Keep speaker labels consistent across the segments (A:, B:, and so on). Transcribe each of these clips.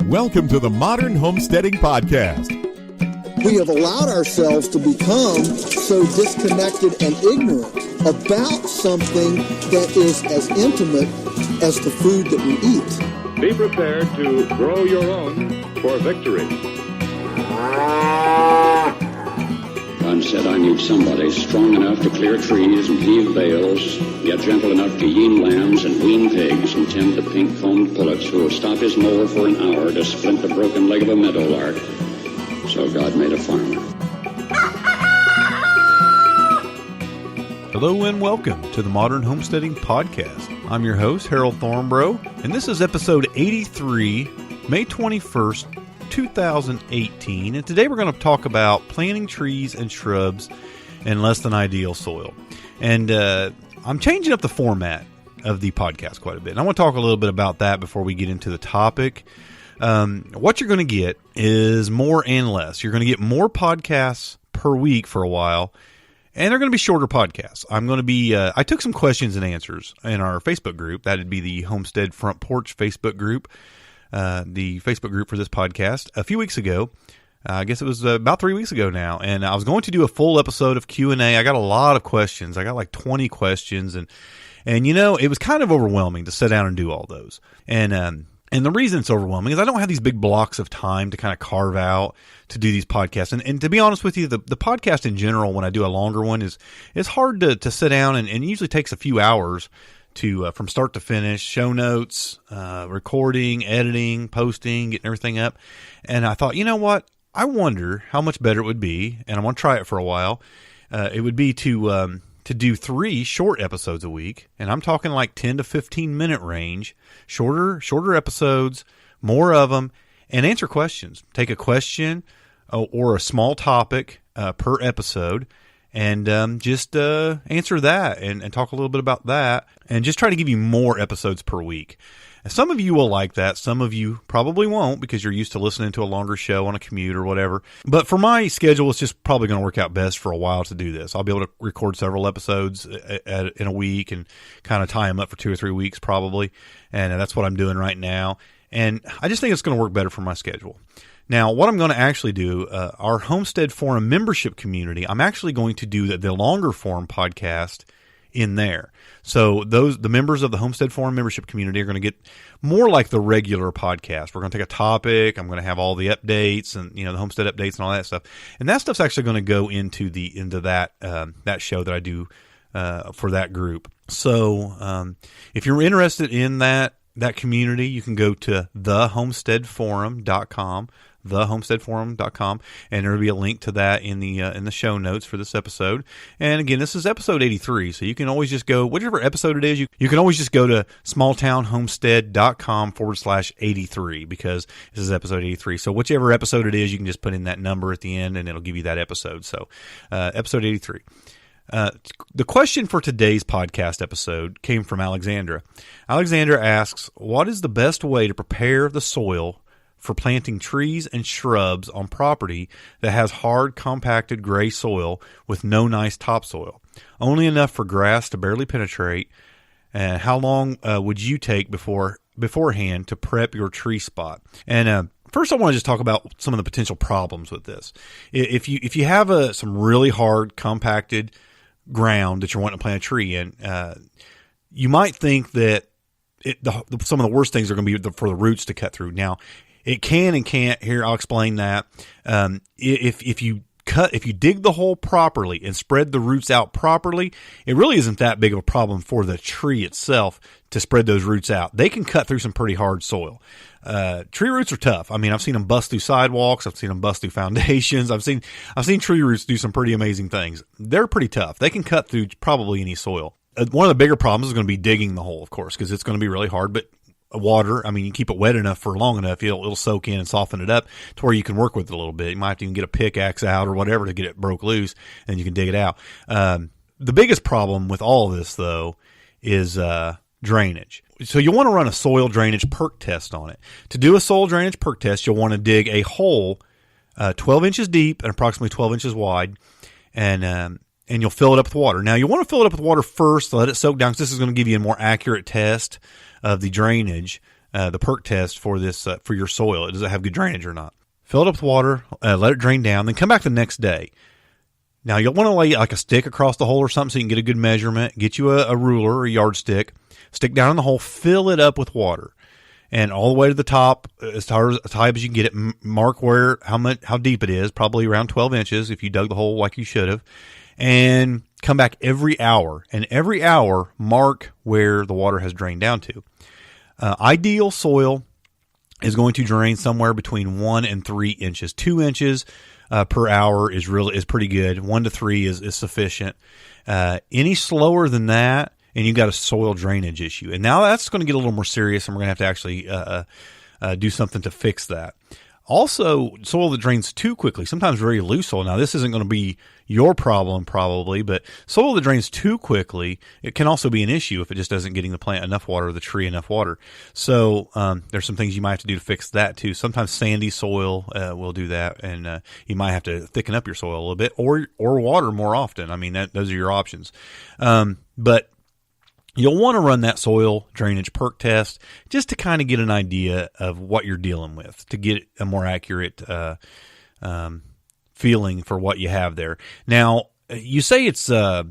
A: Welcome to the Modern Homesteading Podcast.
B: We have allowed ourselves to become so disconnected and ignorant about something that is as intimate as the food that we eat.
C: Be prepared to grow your own for victory.
D: God said, I need somebody strong enough to clear trees and heave bales, yet gentle enough to yean lambs and wean pigs and tend the pink-combed pullets who will stop his mower for an hour to splint the broken leg of a meadowlark. So God made a farmer.
E: Hello and welcome to the Modern Homesteading Podcast. I'm your host, Harold Thornbrough, and this is episode 83, May 21st, 2018. And today we're going to talk about planting trees and shrubs in less than ideal soil. And I'm changing up the format of the podcast quite a bit. And I want to talk a little bit about that before we get into the topic. What you're going to get is more and less. You're going to get more podcasts per week for a while, and they're going to be shorter podcasts. I'm going to be, I took some questions and answers in our Facebook group. That'd be the Homestead Front Porch Facebook group, the Facebook group for this podcast a few weeks ago. I guess it was about 3 weeks ago now, and I was going to do a full episode of Q&A. I got a lot of questions. I got like 20 questions, and you know, it was kind of overwhelming to sit down and do all those. And the reason it's overwhelming is I don't have these big blocks of time to kind of carve out to do these podcasts. And to be honest with you, the podcast in general, when I do a longer one, is hard to sit down and it usually takes a few hours to from start to finish, show notes, recording, editing, posting, getting everything up. And I thought, you know what? I wonder how much better it would be, and I'm going to try it for a while. It would be to do 3 short episodes a week, and I'm talking like 10 to 15 minute range, shorter episodes, more of them, and answer questions. Take a question or a small topic per episode, and just answer that and talk a little bit about that, and just try to give you more episodes per week. Some of you will like that. Some of you probably won't because you're used to listening to a longer show on a commute or whatever. But for my schedule, it's just probably going to work out best for a while to do this. I'll be able to record several episodes in a week and kind of tie them up for 2 or 3 weeks probably. And that's what I'm doing right now. And I just think it's going to work better for my schedule. Now, what I'm going to actually do, our Homestead Forum membership community, I'm actually going to do the longer form podcast in there. So the members of the Homestead Forum membership community are going to get more like the regular podcast. We're going to take a topic. I'm going to have all the updates and, you know, the homestead updates and all that stuff. And that stuff's actually going to go into that show that I do for that group. So if you're interested in that community, you can go to thehomesteadforum.com. thehomesteadforum.com, and there will be a link to that in the show notes for this episode. And again, this is episode 83, so you can always just go, whichever episode it is, you can always just go to smalltownhomestead.com/83 because this is episode 83. So whichever episode it is, you can just put in that number at the end and it'll give you that episode. So episode 83. The question for today's podcast episode came from Alexandra. Alexandra asks, what is the best way to prepare the soil for planting trees and shrubs on property that has hard, compacted gray soil with no nice topsoil, only enough for grass to barely penetrate? And how long would you take beforehand to prep your tree spot? And first, I want to just talk about some of the potential problems with this. If you have some really hard, compacted ground that you're wanting to plant a tree in, you might think that some of the worst things are going to be for the roots to cut through. Now, it can and can't. Here, I'll explain that. If you dig the hole properly and spread the roots out properly, it really isn't that big of a problem for the tree itself to spread those roots out. They can cut through some pretty hard soil. Tree roots are tough. I mean, I've seen them bust through sidewalks. I've seen them bust through foundations. I've seen tree roots do some pretty amazing things. They're pretty tough. They can cut through probably any soil. One of the bigger problems is going to be digging the hole, of course, because it's going to be really hard, but water, I mean, you keep it wet enough for long enough, it'll soak in and soften it up to where you can work with it a little bit. You might have to even get a pickaxe out or whatever to get it broke loose, and you can dig it out. The biggest problem with all of this, though, is drainage. So you'll want to run a soil drainage perk test on it. To do a soil drainage perk test, you'll want to dig a hole 12 inches deep and approximately 12 inches wide, and you'll fill it up with water. Now, you want to fill it up with water first to let it soak down, because this is going to give you a more accurate test of the drainage the perk test for this for your soil. Does it have good drainage or not? Fill it up with water, let it drain down, then come back the next day. Now, you'll want to lay like a stick across the hole or something so you can get a good measurement. Get you a ruler or a yardstick, stick down in the hole, fill it up with water, and all the way to the top, as high as you can get it. Mark how deep it is, probably around 12 inches if you dug the hole like you should have, and come back every hour. And every hour, mark where the water has drained down to. Ideal soil is going to drain somewhere between 1 and 3 inches. 2 inches per hour is pretty good. 1 to 3 is sufficient. Any slower than that, and you've got a soil drainage issue. And now that's going to get a little more serious, and we're going to have to actually do something to fix that. Also, soil that drains too quickly, sometimes very loose soil. Now, this isn't going to be your problem probably, but soil that drains too quickly, it can also be an issue if it just isn't getting the plant enough water, the tree enough water. So there's some things you might have to do to fix that too. Sometimes sandy soil will do that, and you might have to thicken up your soil a little bit or water more often. I mean, those are your options. But you'll want to run that soil drainage perk test just to kind of get an idea of what you're dealing with, to get a more accurate feeling for what you have there. Now, you say it's no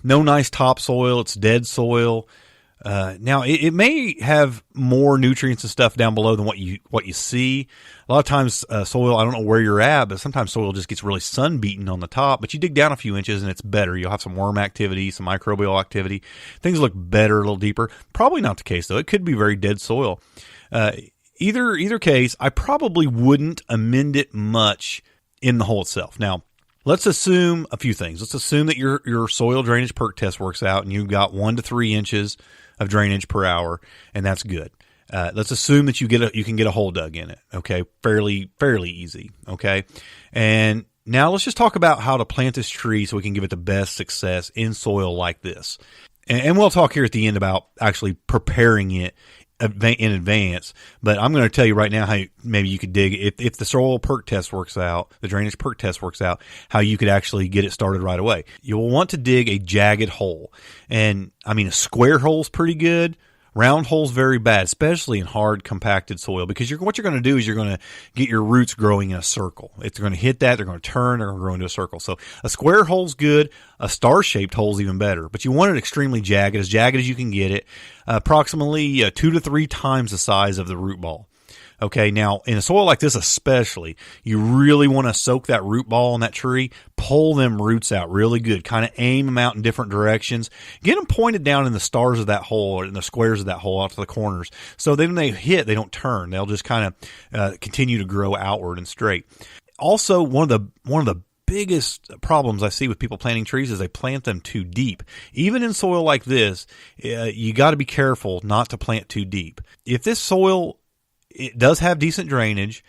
E: nice topsoil, it's dead soil. Now, it may have more nutrients and stuff down below than what you see. A lot of times, soil, I don't know where you're at, but sometimes soil just gets really sun-beaten on the top. But you dig down a few inches and it's better. You'll have some worm activity, some microbial activity. Things look better, a little deeper. Probably not the case, though. It could be very dead soil. Either case, I probably wouldn't amend it much in the hole itself. Now, let's assume a few things. Let's assume that your soil drainage perk test works out and you've got 1 to 3 inches of drainage per hour, and that's good. Let's assume that you can get a hole dug in it. Okay, fairly easy. Okay, and now let's just talk about how to plant this tree so we can give it the best success in soil like this. And we'll talk here at the end about actually preparing it in advance, but I'm going to tell you right now how maybe you could dig if the soil perk test works out, the drainage perk test works out, how you could actually get it started right away. You'll want to dig a jagged hole, and I mean a square hole's pretty good. Round holes very bad, especially in hard compacted soil, because what you're going to do is you're going to get your roots growing in a circle. It's going to hit that, they're going to turn, they're going to grow into a circle. So a square hole's good, a star-shaped hole's even better, but you want it extremely jagged as you can get it, approximately 2 to 3 times the size of the root ball. Okay, now in a soil like this especially, you really want to soak that root ball on that tree, pull them roots out really good, kind of aim them out in different directions, get them pointed down in the stars of that hole or in the squares of that hole out to the corners. So then when they hit, they don't turn. They'll just kind of continue to grow outward and straight. Also, one of the biggest problems I see with people planting trees is they plant them too deep. Even in soil like this, you got to be careful not to plant too deep. If this soil it does have decent drainage,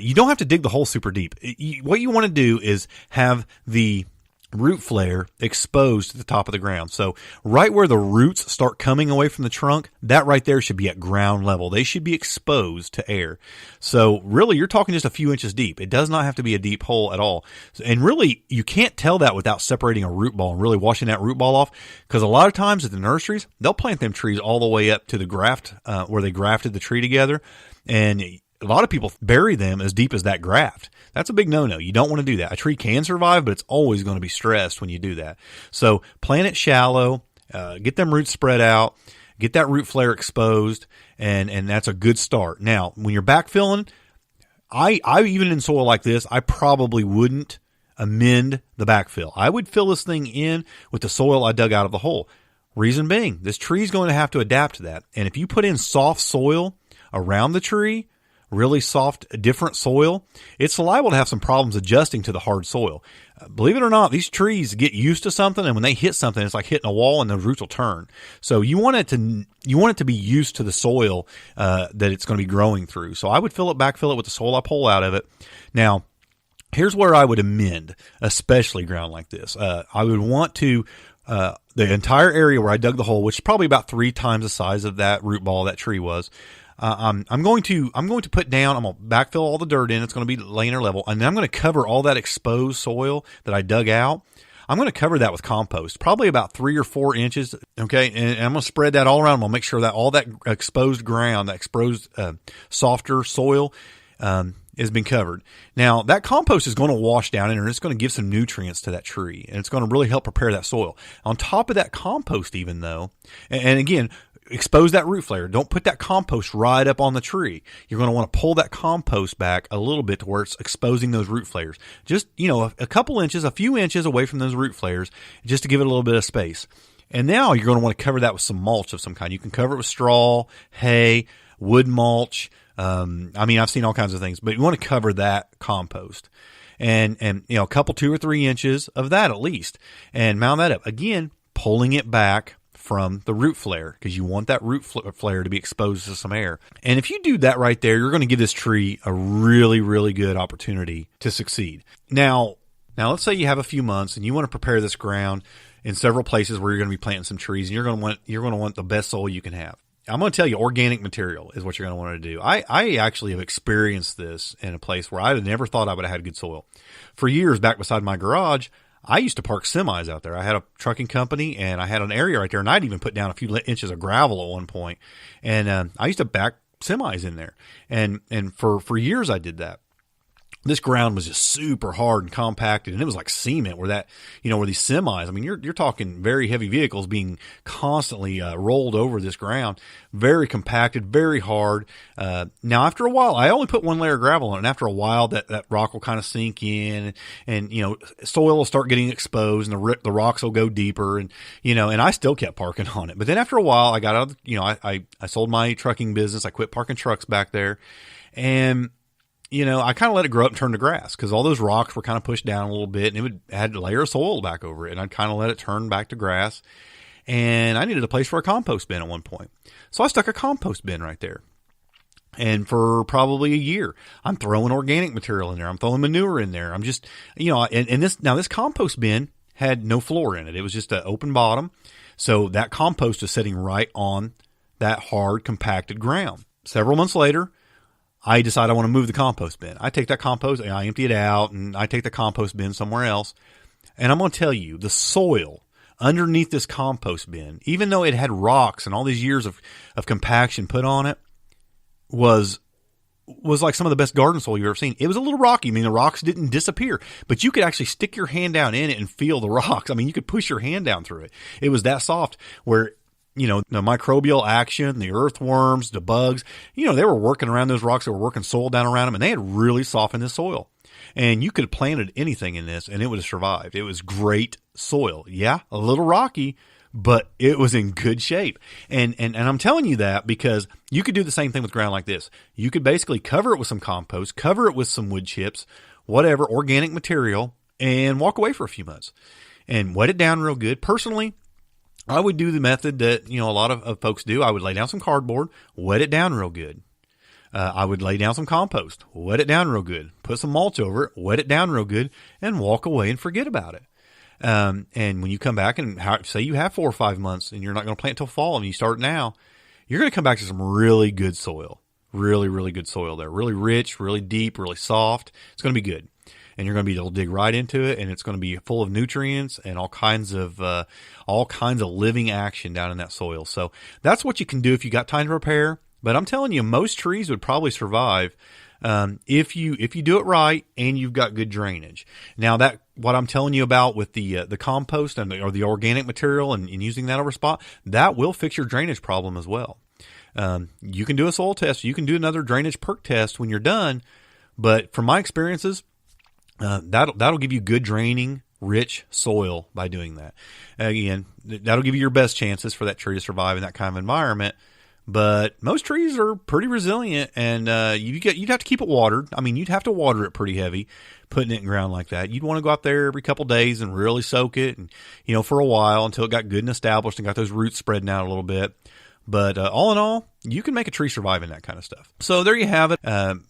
E: you don't have to dig the hole super deep. What you want to do is have the root flare exposed to the top of the ground. So right where the roots start coming away from the trunk, that right there should be at ground level. They should be exposed to air. So really, you're talking just a few inches deep. It does not have to be a deep hole at all. And really, you can't tell that without separating a root ball and really washing that root ball off, because a lot of times at the nurseries, they'll plant them trees all the way up to the graft, where they grafted the tree together. And a lot of people bury them as deep as that graft. That's a big no-no. You don't want to do that. A tree can survive, but it's always going to be stressed when you do that. So plant it shallow, get them roots spread out, get that root flare exposed, and that's a good start. Now, when you're backfilling, I even in soil like this, I probably wouldn't amend the backfill. I would fill this thing in with the soil I dug out of the hole. Reason being, this tree is going to have to adapt to that. And if you put in soft soil around the tree, really soft, different soil, it's liable to have some problems adjusting to the hard soil. Believe it or not, these trees get used to something, and when they hit something, it's like hitting a wall, and the roots will turn. So you want it to be used to the soil that it's going to be growing through. So I would backfill it with the soil I pull out of it. Now, here's where I would amend, especially ground like this. I would want to the entire area where I dug the hole, which is probably about 3 times the size of that root ball that tree was. I'm going to put down, I'm going to backfill all the dirt in. It's going to be laying level. And then I'm going to cover all that exposed soil that I dug out. I'm going to cover that with compost, probably about 3 or 4 inches. Okay. And I'm going to spread that all around. I'm going to make sure that all that exposed ground, that exposed, softer soil, has been covered. Now that compost is going to wash down in there and it's going to give some nutrients to that tree and it's going to really help prepare that soil. On top of that compost, even though, and again, expose that root flare. Don't put that compost right up on the tree. You're going to want to pull that compost back a little bit to where it's exposing those root flares. Just, a couple inches, a few inches away from those root flares, just to give it a little bit of space. And now you're going to want to cover that with some mulch of some kind. You can cover it with straw, hay, wood mulch. I've seen all kinds of things, but you want to cover that compost and a couple, 2 or 3 inches of that at least, and mount that up. Again, pulling it back from the root flare because you want that root flare to be exposed to some air. And if you do that right there, you're going to give this tree a really, really good opportunity to succeed. Now let's say you have a few months and you want to prepare this ground in several places where you're going to be planting some trees, and you're going to want the best soil you can have. I'm going to tell you, organic material is what you're going to want to do. I actually have experienced this in a place where I never thought I would have had good soil. For years, back beside my garage, I used to park semis out there. I had a trucking company, and I had an area right there, and I'd even put down a few inches of gravel at one point. And I used to back semis in there, and for years I did that. This ground was just super hard and compacted, and it was like cement where these semis, you're talking very heavy vehicles being constantly rolled over this ground, very compacted, very hard. Now after a while, I only put 1 layer of gravel on it, and after a while that rock will kind of sink in and soil will start getting exposed and the rocks will go deeper and I still kept parking on it. But then after a while, I got out of, I sold my trucking business. I quit parking trucks back there, and I kind of let it grow up and turn to grass because all those rocks were kind of pushed down a little bit, and it would add a layer of soil back over it. And I'd kind of let it turn back to grass. And I needed a place for a compost bin at one point. So I stuck a compost bin right there. And for probably a year, I'm throwing organic material in there. I'm throwing manure in there. I'm just, this compost bin had no floor in it. It was just an open bottom. So that compost is sitting right on that hard, compacted ground. Several months later, I decide I want to move the compost bin. I take that compost, I empty it out, and I take the compost bin somewhere else. And I'm going to tell you, the soil underneath this compost bin, even though it had rocks and all these years of compaction put on it, was like some of the best garden soil you've ever seen. It was a little rocky. The rocks didn't disappear, but you could actually stick your hand down in it and feel the rocks. You could push your hand down through it. It was that soft where the microbial action, the earthworms, the bugs, they were working around those rocks. They were working soil down around them, and they had really softened this soil. And you could have planted anything in this, and it would have survived. It was great soil. Yeah, a little rocky, but it was in good shape. And I'm telling you that because you could do the same thing with ground like this. You could basically cover it with some compost, cover it with some wood chips, whatever, organic material, and walk away for a few months and wet it down real good. Personally, I would do the method that, a lot of folks do. I would lay down some cardboard, wet it down real good. I would lay down some compost, wet it down real good, put some mulch over it, wet it down real good, and walk away and forget about it. And when you come back and say you have 4 or 5 months and you're not going to plant till fall and you start now, you're going to come back to some really good soil, really, really good soil there, really rich, really deep, really soft. It's going to be good. And you're going to be able to dig right into it, and it's going to be full of nutrients and all kinds of living action down in that soil. So that's what you can do if you got time to prepare. But I'm telling you, most trees would probably survive if you do it right and you've got good drainage. Now that what I'm telling you about with the compost or the organic material and using that over spot, that will fix your drainage problem as well. You can do a soil test. You can do another drainage perk test when you're done. But from my experiences, that'll give you good draining, rich soil by doing that. Again, that'll give you your best chances for that tree to survive in that kind of environment. But most trees are pretty resilient, and you'd have to keep it watered. You'd have to water it pretty heavy, putting it in ground like that. You'd want to go out there every couple days and really soak it, and for a while until it got good and established and got those roots spreading out a little bit. But all in all, you can make a tree survive in that kind of stuff. So there you have it.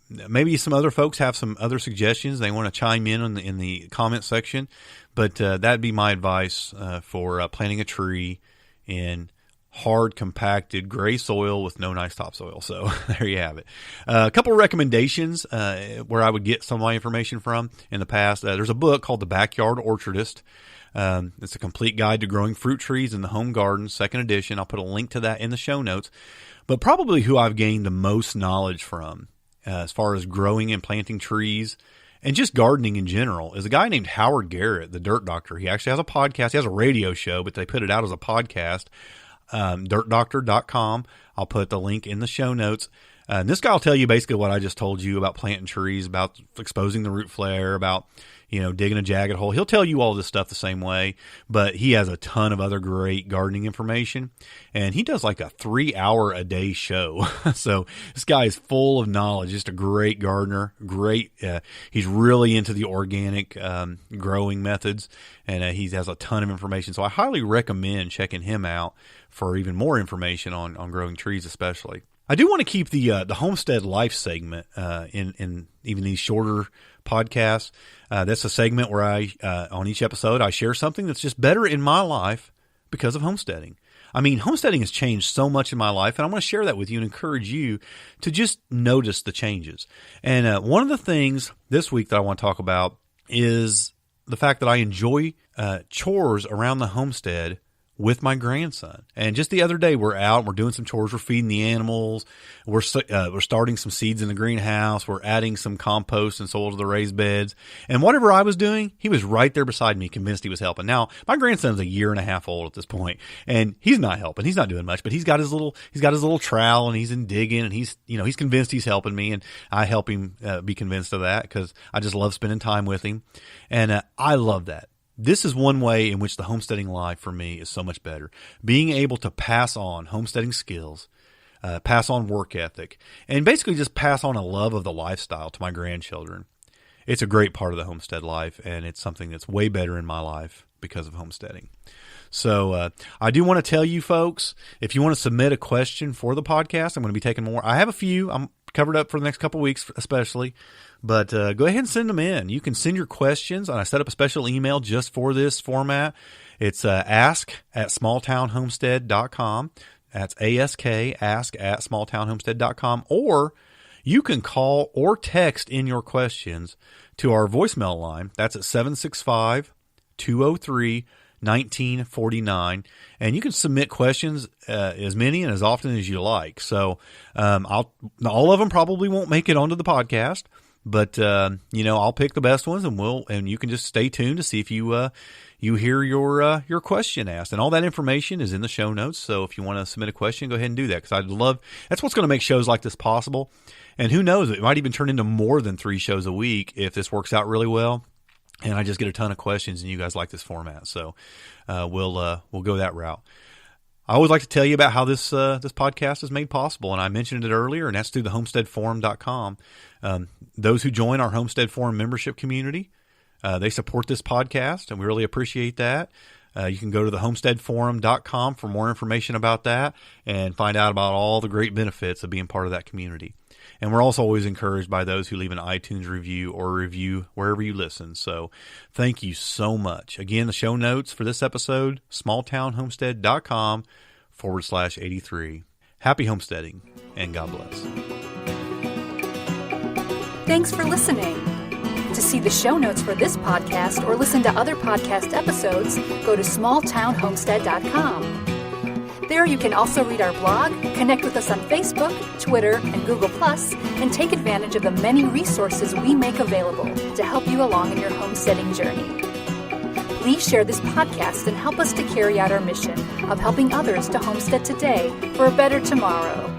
E: Maybe some other folks have some other suggestions. They want to chime in the comment section. But that'd be my advice for planting a tree in hard, compacted gray soil with no nice topsoil. So there you have it. A couple of recommendations where I would get some of my information from in the past. There's a book called The Backyard Orchardist. It's a complete guide to growing fruit trees in the home garden, 2nd edition. I'll put a link to that in the show notes. But probably who I've gained the most knowledge from as far as growing and planting trees and just gardening in general is a guy named Howard Garrett, the Dirt Doctor. He actually has a podcast. He has a radio show, but they put it out as a podcast, dirtdoctor.com. I'll put the link in the show notes. And this guy will tell you basically what I just told you about planting trees, about exposing the root flare, about, digging a jagged hole. He'll tell you all this stuff the same way, but he has a ton of other great gardening information. And he does like a 3-hour-a-day show. So this guy is full of knowledge, just a great gardener. He's really into the organic growing methods, and he has a ton of information. So I highly recommend checking him out for even more information on growing trees especially. I do want to keep the Homestead Life segment in even these shorter podcasts. That's a segment where I on each episode I share something that's just better in my life because of homesteading. I mean, homesteading has changed so much in my life, and I want to share that with you and encourage you to just notice the changes. And one of the things this week that I want to talk about is the fact that I enjoy chores around the homestead with my grandson. And just the other day, we're out and we're doing some chores. We're feeding the animals. We're starting some seeds in the greenhouse. We're adding some compost and soil to the raised beds. And whatever I was doing, he was right there beside me, convinced he was helping. Now, my grandson's a year and a half old at this point, and he's not helping. He's not doing much, but he's got his little trowel and he's in digging, and he's convinced he's helping me, and I help him be convinced of that because I just love spending time with him. And I love that. This is one way in which the homesteading life for me is so much better. Being able to pass on homesteading skills, pass on work ethic, and basically just pass on a love of the lifestyle to my grandchildren. It's a great part of the homestead life, and it's something that's way better in my life because of homesteading. So I do want to tell you folks, if you want to submit a question for the podcast, I'm going to be taking more. I have a few. I'm covered up for the next couple of weeks especially. But go ahead and send them in. You can send your questions, and I set up a special email just for this format. It's ask@smalltownhomestead.com. That's ask@smalltownhomestead.com. Or you can call or text in your questions to our voicemail line. That's at 765-203-1949. And you can submit questions as many and as often as you like. So all of them probably won't make it onto the podcast. But, I'll pick the best ones, and you can just stay tuned to see if you hear your question asked. And all that information is in the show notes. So if you want to submit a question, go ahead and do that, because that's what's going to make shows like this possible. And who knows, it might even turn into more than 3 shows a week if this works out really well. And I just get a ton of questions and you guys like this format. So, we'll go that route. I always like to tell you about how this podcast is made possible, and I mentioned it earlier, and that's through the homesteadforum.com. Those who join our Homestead Forum membership community, they support this podcast, and we really appreciate that. You can go to the homesteadforum.com for more information about that and find out about all the great benefits of being part of that community. And we're also always encouraged by those who leave an iTunes review or review wherever you listen. So thank you so much. Again, the show notes for this episode, smalltownhomestead.com/83. Happy homesteading, and God bless.
F: Thanks for listening. To see the show notes for this podcast or listen to other podcast episodes, go to smalltownhomestead.com. There you can also read our blog, connect with us on Facebook, Twitter, and Google+, and take advantage of the many resources we make available to help you along in your homesteading journey. Please share this podcast and help us to carry out our mission of helping others to homestead today for a better tomorrow.